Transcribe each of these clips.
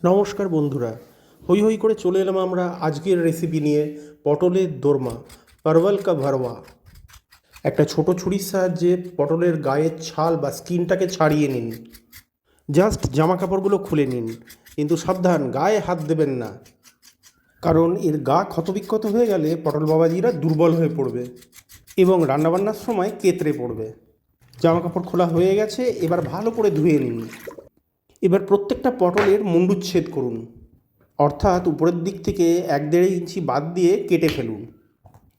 নমস্কার বন্ধুরা, হই হই করে চলে এলাম আমরা আজকের রেসিপি নিয়ে। পটলের দোরমা, পারওয়াল কা ভরওয়া। একটা ছোট ছুরির সাহায্যে পটলের গায়ের ছাল বা স্কিনটাকে ছাড়িয়ে নিন। জাস্ট জামা কাপড়গুলো খুলে নিন, কিন্তু সাবধান, গায়ে হাত দেবেন না, কারণ এর গা ক্ষতবিক্ষত হয়ে গেলে পটল বাবাজিরা দুর্বল হয়ে পড়বে এবং রান্নাবান্নার সময় কেতরে পড়বে। জামা কাপড় খোলা হয়ে গেছে, এবার ভালো করে ধুয়ে নিন। এবার প্রত্যেকটা পটলের মুন্ডুচ্ছেদ করুন, অর্থাৎ উপরের দিক থেকে 1-1.5 ইঞ্চি বাদ দিয়ে কেটে ফেলুন।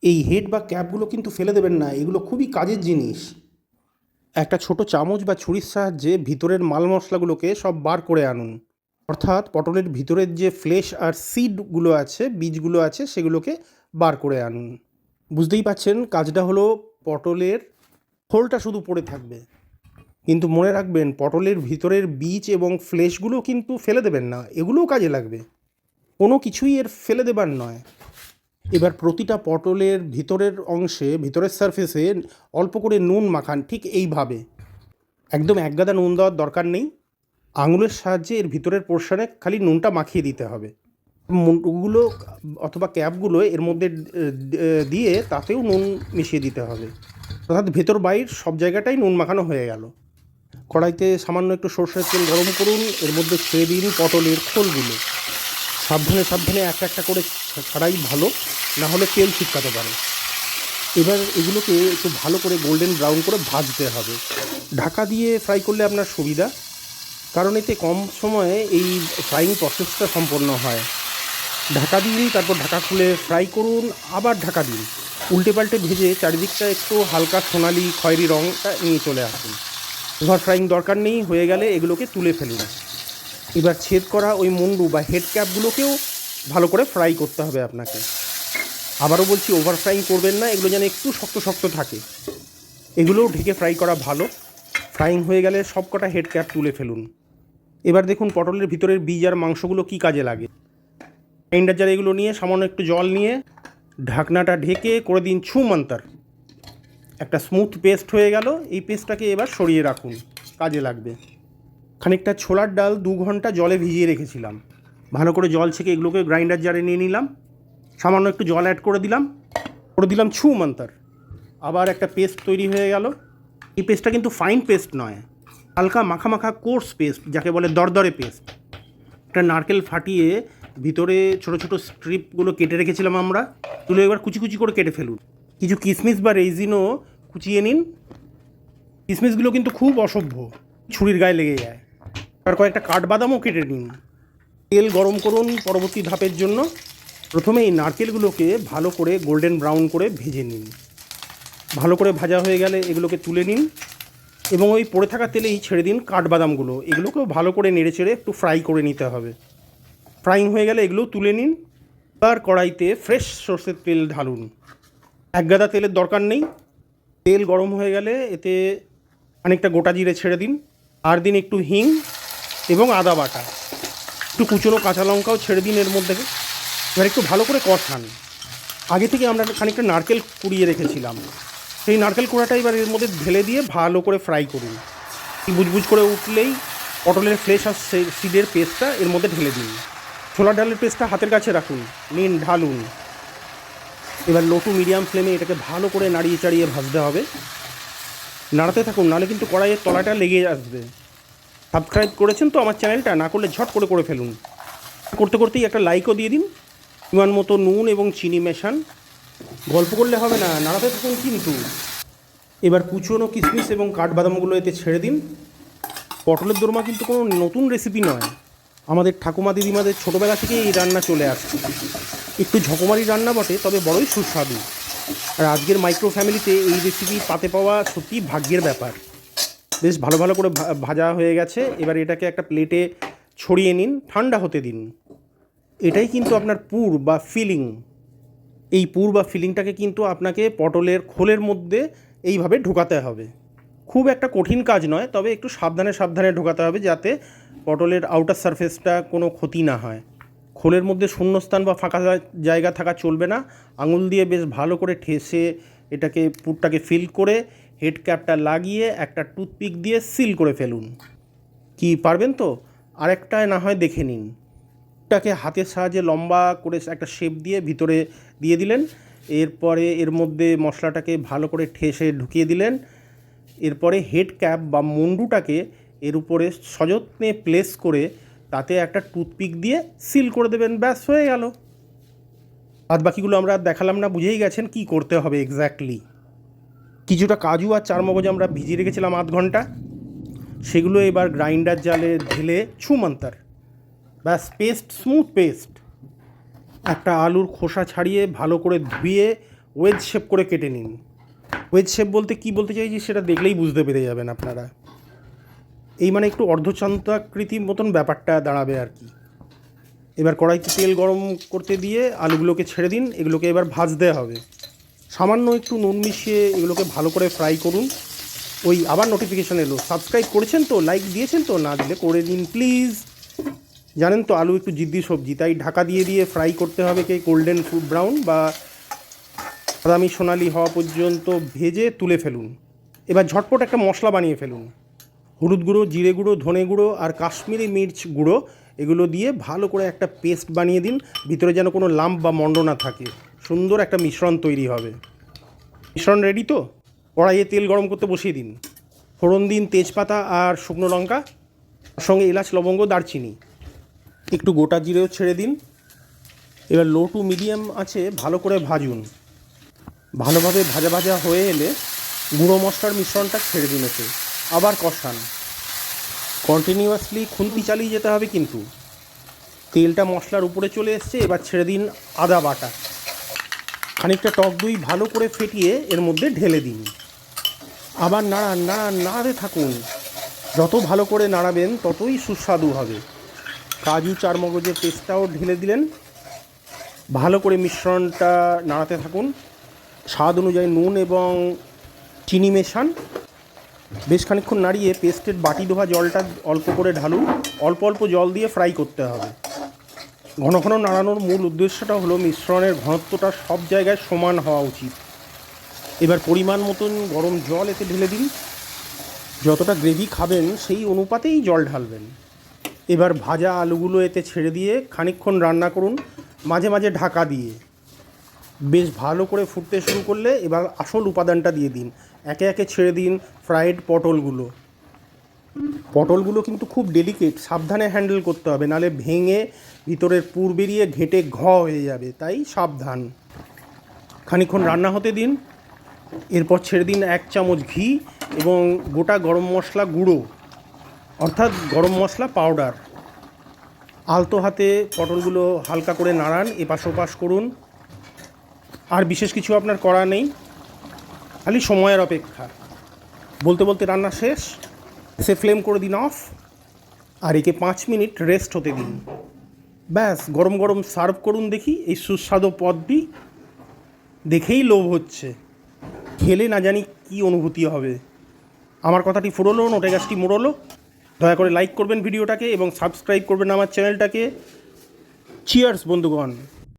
এই হেড বা ক্যাপগুলো কিন্তু ফেলে দেবেন না, এগুলো খুবই কাজের জিনিস। একটা ছোট চামচ বা ছুরির সাহায্যে ভিতরের মাল মশলাগুলোকে সব বার করে আনুন, অর্থাৎ পটলের ভিতরের যে ফ্লেশ আর সিডগুলো আছে, বীজগুলো আছে, সেগুলোকে বার করে আনুন। বুঝতেই পাচ্ছেন, কাজটা হলো পটলের খোলটা শুধু পড়ে থাকবে, কিন্তু মনে রাখবেন পটলের ভিতরের বীজ এবং ফ্লেশগুলো কিন্তু ফেলে দেবেন না, এগুলোও কাজে লাগবে, কোনো কিছুই এর ফেলে দেবার নয়। এবার প্রতিটা পটলের ভিতরের অংশে, ভিতরের সারফেসে অল্প করে নুন মাখান, ঠিক এইভাবে। একদম একগাদা নুন দেওয়ার দরকার নেই, আঙুলের সাহায্যে এর ভিতরের পোর্শনে খালি নুনটা মাখিয়ে দিতে হবে। মুন্ডুগুলো অথবা ক্যাপগুলো এর মধ্যে দিয়ে তাতেও নুন মিশিয়ে দিতে হবে, অর্থাৎ ভেতর বাইর সব জায়গাটাই নুন মাখানো হয়ে গেল। কড়াইতে সামান্য একটু সরষের তেল গরম করুন, এর মধ্যে ছেড়ে দিন পটলের খোলগুলো। সাবধানে সাবধানে একটা একটা করে ছাড়াই ভালো, না হলে তেল ছিটকাতে পারে। এবার এগুলোকে একটু ভালো করে গোল্ডেন ব্রাউন করে ভাজতে হবে। ঢাকা দিয়ে ফ্রাই করলে আপনার সুবিধা, কারণ এতে কম সময়ে এই ফ্রাইং প্রসেসটা সম্পন্ন হয়। ঢাকা দিন, তারপর ঢাকা খুলে ফ্রাই করুন, আবার ঢাকা দিন, উল্টে পাল্টে ভেজে চারিদিকটা একটু হালকা সোনালি খয়েরি রঙটা নিয়ে চলে আসুন। ওভার ফ্রাইং দরকার নেই, হয়ে গেলে এগুলোকে তুলে ফেলুন। এবার ছেদ করা ওই মুন্ডু বা হেড ক্যাপগুলোকেও ভালো করে ফ্রাই করতে হবে আপনাকে। আবারও বলছি, ওভার ফ্রাইং করবেন না, এগুলো যেন একটু শক্ত শক্ত থাকে। এগুলোও ঢেকে ফ্রাই করা ভালো। ফ্রাইং হয়ে গেলে সব কটা হেড ক্যাপ তুলে ফেলুন। এবার দেখুন পটলের ভিতরের বীজ আর মাংসগুলো কী কাজে লাগে। গ্রাইন্ডার জারে এগুলো নিয়ে সামান্য একটু জল নিয়ে ঢাকনাটা ঢেকে করে দিন ছুমন্তর। একটা স্মুথ পেস্ট হয়ে গেল। এই পেস্টটাকে এবার সরিয়ে রাখুন, কাজে লাগবে। খানিকটা ছোলার ডাল 2 ঘন্টা জলে ভিজিয়ে রেখেছিলাম, ভালো করে জল ছেঁকে এগুলোকে গ্রাইন্ডার জারে নিয়ে নিলাম। সামান্য একটু জল অ্যাড করে দিলাম ছু মন্তর। আবার একটা পেস্ট তৈরি হয়ে গেল। এই পেস্টটা কিন্তু ফাইন পেস্ট নয়, হালকা মাখা মাখা কোর্স পেস্ট, যাকে বলে দরদরে পেস্ট। একটা নারকেল ফাটিয়ে ভিতরে ছোট ছোট স্ট্রিপগুলো কেটে রেখেছিলাম আমরা, তুলে এবার কুচি কুচি করে কেটে ফেলুন। কিছু কিশমিশ বা রেজিনও কুচিয়ে নিন। কিশমিশগুলো কিন্তু খুব অসভ্য, ছুরির গায়ে লেগে যায়। আর কয়েকটা কাঠবাদামও কেটে নিন। তেল গরম করুন পরবর্তী ধাপের জন্য। প্রথমে এই নারকেলগুলোকে ভালো করে গোল্ডেন ব্রাউন করে ভেজে নিন। ভালো করে ভাজা হয়ে গেলে এগুলোকে তুলে নিন এবং ওই পড়ে থাকা তেলেই ছেড়ে দিন কাঠবাদামগুলো। এগুলোকেও ভালো করে নেড়ে চেড়ে একটু ফ্রাই করে নিতে হবে। ফ্রাইং হয়ে গেলে এগুলোও তুলে নিন। এবার কড়াইতে ফ্রেশ সর্ষের তেল ঢালুন। এক গাদা তেলের দরকার নেই। তেল গরম হয়ে গেলে এতে অনেকটা গোটা জিরে ছেড়ে দিন, আর দিন একটু হিং এবং আদা বাটা, একটু কুচনো কাঁচা লঙ্কাও ছেড়ে দিন এর মধ্যে। এবার একটু ভালো করে কষান। আগে থেকে আমরা খানিকটা নারকেল কুড়িয়ে রেখেছিলাম, সেই নারকেল কুড়াটা এবার এর মধ্যে ঢেলে দিয়ে ভালো করে ফ্রাই করুন। বুজবুজ করে উঠলেই পটলের ফ্লেশ আর সিডের পেস্টটা এর মধ্যে ঢেলে দিন। ছোলার ডালের পেস্টটা হাতের কাছে রাখুন, নিন, ঢালুন। এবার লো টু মিডিয়াম ফ্লেমে এটাকে ভালো করে নাড়িয়ে চাড়িয়ে ভাজতে হবে। নাড়াতে থাকুন, নাহলে কিন্তু কড়াইয়ের তলাটা লেগে আসবে। সাবস্ক্রাইব করেছেন তো আমার চ্যানেলটা? না করলে ঝট করে ফেলুন। করতে করতেই একটা লাইকও দিয়ে দিন। পরিমাণ মতো নুন এবং চিনি মেশান। গল্প করলে হবে না, নাড়াতে থাকুন কিন্তু। এবার কুচনো কিশমিশ এবং কাঠবাদামগুলো এতে ছেড়ে দিন। পটলের দোরমা কিন্তু কোনো নতুন রেসিপি নয়, আমাদের ঠাকুমা দিদিমাদের ছোটোবেলা থেকেই এই রান্না চলে আসছে। একটু ঝকমারি রান্না বটে, তবে বড়ই সুস্বাদু। আর আজকের মাইক্রো ফ্যামিলিতে এই রেসিপি পাতে পাওয়া সত্যিই ভাগ্যের ব্যাপার। বেশ ভালো ভালো করে ভাজা হয়ে গেছে। এবার এটাকে একটা প্লেটে ছড়িয়ে নিন, ঠান্ডা হতে দিন। এটাই কিন্তু আপনার পুর বা ফিলিং। এই পুর বা ফিলিংটাকে কিন্তু আপনাকে পটলের খোলের মধ্যে এইভাবে ঢোকাতে হবে। খুব একটা কঠিন কাজ নয়, তবে একটু সাবধানে সাবধানে ঢোকাতে হবে, যাতে পটলের আউটার সারফেসটা কোনো ক্ষতি না হয়। খোলের মধ্যে শূন্যস্থান বা ফাঁকা জায়গা থাকা চলবে না। আঙুল দিয়ে বেশ ভালো করে ঠেসে এটাকে, পুরটাকে ফিল করে হেড ক্যাপটা লাগিয়ে একটা টুথপিক দিয়ে সিল করে ফেলুন। কি পারবেন তো? আরেকটায় না হয় দেখে নিন। পুরটাকে হাতের সাহায্যে লম্বা করে একটা শেপ দিয়ে ভিতরে দিয়ে দিলেন। এরপরে এর মধ্যে মশলাটাকে ভালো করে ঠেসে ঢুকিয়ে দিলেন। এরপরে হেড ক্যাপ বা মুন্ডুটাকে এর উপরে সযত্নে প্লেস করে তাতে একটা টুথপিক দিয়ে সিল করে দেবেন, ব্যাস হয়ে গেল। আর বাকিগুলো আমরা দেখালাম না, বুঝেই গেছেন কি করতে হবে এক্স্যাক্টলি। কিছুটা কাজু আর চারমগজ আমরা ভিজিয়ে রেখেছিলাম আধ ঘন্টা, সেগুলো এবার গ্রাইন্ডার জালে ঢেলে ছুমন্তর, ব্যাস পেস্ট, স্মুথ পেস্ট। একটা আলুর খোসা ছাড়িয়ে ভালো করে ধুয়ে ওয়েজ শেপ করে কেটে নিন। ওয়েজ শেপ বলতে কি বলতে চাইছি সেটা দেখলেই বুঝতে পেরে যাবেন আপনারা। এই মানে একটু অর্ধচন্দ্রাকৃতির মতন ব্যাপারটা দাঁড়াবে আর কি। এবার কড়াইতে তেল গরম করতে দিয়ে আলুগুলোকে ছেড়ে দিন, এগুলোকে এবার ভাজতে হবে। সামান্য একটু নুন মিশিয়ে এগুলোকে ভালো করে ফ্রাই করুন। ওই আবার নোটিফিকেশান এলো, সাবস্ক্রাইব করেছেন তো, লাইক দিয়েছেন তো, না দিলে করে দিন প্লিজ। জানেন তো আলু একটু জিদ্দি সবজি, তাই ঢাকা দিয়ে দিয়ে ফ্রাই করতে হবে, কে গোল্ডেন ব্রাউন বা বাদামি সোনালি হওয়া পর্যন্ত ভেজে তুলে ফেলুন। এবার ঝটপট একটা মশলা বানিয়ে ফেলুন। হলুদ গুঁড়ো, জিরে গুঁড়ো, ধনে গুঁড়ো আর কাশ্মীরি মির্চ গুঁড়ো এগুলো দিয়ে ভালো করে একটা পেস্ট বানিয়ে দিন। ভিতরে যেন কোনো লাম্প বা মণ্ড না থাকে, সুন্দর একটা মিশ্রণ তৈরি হবে। মিশ্রণ রেডি তো? কড়াইয়ে তেল গরম করতে বসিয়ে দিন। ফোড়ন দিন তেজপাতা আর শুকনো লঙ্কা, সঙ্গে এলাচ, লবঙ্গ, দারচিনি, একটু গোটা জিরেও ছেড়ে দিন। এবার লো টু মিডিয়াম আছে ভালো করে ভাজুন। ভালোভাবে ভাজা ভাজা হয়ে এলে গুঁড়ো মশলার মিশ্রণটা ছেড়ে দিন, এতে আবার কষান। কন্টিনিউয়াসলি খুন্তি চালিয়ে যেতে হবে কিন্তু। তেলটা মশলার উপরে চলে এসছে, এবার ছেড়ে দিন আদা বাটা। খানিকটা টক দই ভালো করে ফেটিয়ে এর মধ্যে ঢেলে দিন। আবার নাড়াতে থাকুন। যত ভালো করে নাড়াবেন ততই সুস্বাদু হবে। কাজু চারমগজের পেস্টটাও ঢেলে দিলেন। ভালো করে মিশ্রণটা নাড়াতে থাকুন। স্বাদ অনুযায়ী নুন এবং চিনি মেশান। বেশ খানিকক্ষণ নাড়িয়ে পেস্টের বাটি ধোয়া জলটা অল্প করে ঢালুন। অল্প অল্প জল দিয়ে ফ্রাই করতে হবে। ঘন ঘন নাড়ানোর মূল উদ্দেশ্যটা হলো মিশ্রণের ঘনত্বটা সব জায়গায় সমান হওয়া উচিত। এবার পরিমাণ মতন গরম জল এতে ঢেলে দিন। যতটা গ্রেভি খাবেন সেই অনুপাতেই জল ঢালবেন। এবার ভাজা আলুগুলো এতে ছেড়ে দিয়ে খানিকক্ষণ রান্না করুন, মাঝে মাঝে ঢাকা দিয়ে। বেশ ভালো করে ফুটতে শুরু করলে এবার আসল উপাদানটা দিয়ে দিন। একে একে ছেড়ে দিন ফ্রাইড পটলগুলো। পটলগুলো কিন্তু খুব ডেলিকেট, সাবধানে হ্যান্ডেল করতে হবে, নাহলে ভেঙে ভিতরের পুর বেরিয়ে ঘেঁটে হয়ে যাবে, তাই সাবধান। খানিকক্ষণ রান্না হতে দিন। এরপর ছেড়ে দিন 1 চামচ ঘি এবং গোটা গরম মশলা গুঁড়ো, অর্থাৎ গরম মশলা পাউডার। আলতো হাতে পটলগুলো হালকা করে নাড়ান, এপাশ ওপাশ করুন। আর বিশেষ কিছু আপনার করা নেই, খালি সময়ের অপেক্ষা। বলতে বলতে রান্না শেষ, সে ফ্লেম করে দিন অফ, আর একে 5 মিনিট রেস্ট হতে দিন। ব্যাস গরম গরম সার্ভ করুন দেখি এই সুস্বাদু পদটি। দেখেই লোভ হচ্ছে, খেলে না জানি কী অনুভূতি হবে। আমার কথাটি ফুরোলো, নোটে গাছটি মোড়লো। দয়া করে লাইক করবেন ভিডিওটাকে এবং সাবস্ক্রাইব করবেন আমার চ্যানেলটাকে। চিয়ার্স বন্ধুগণ।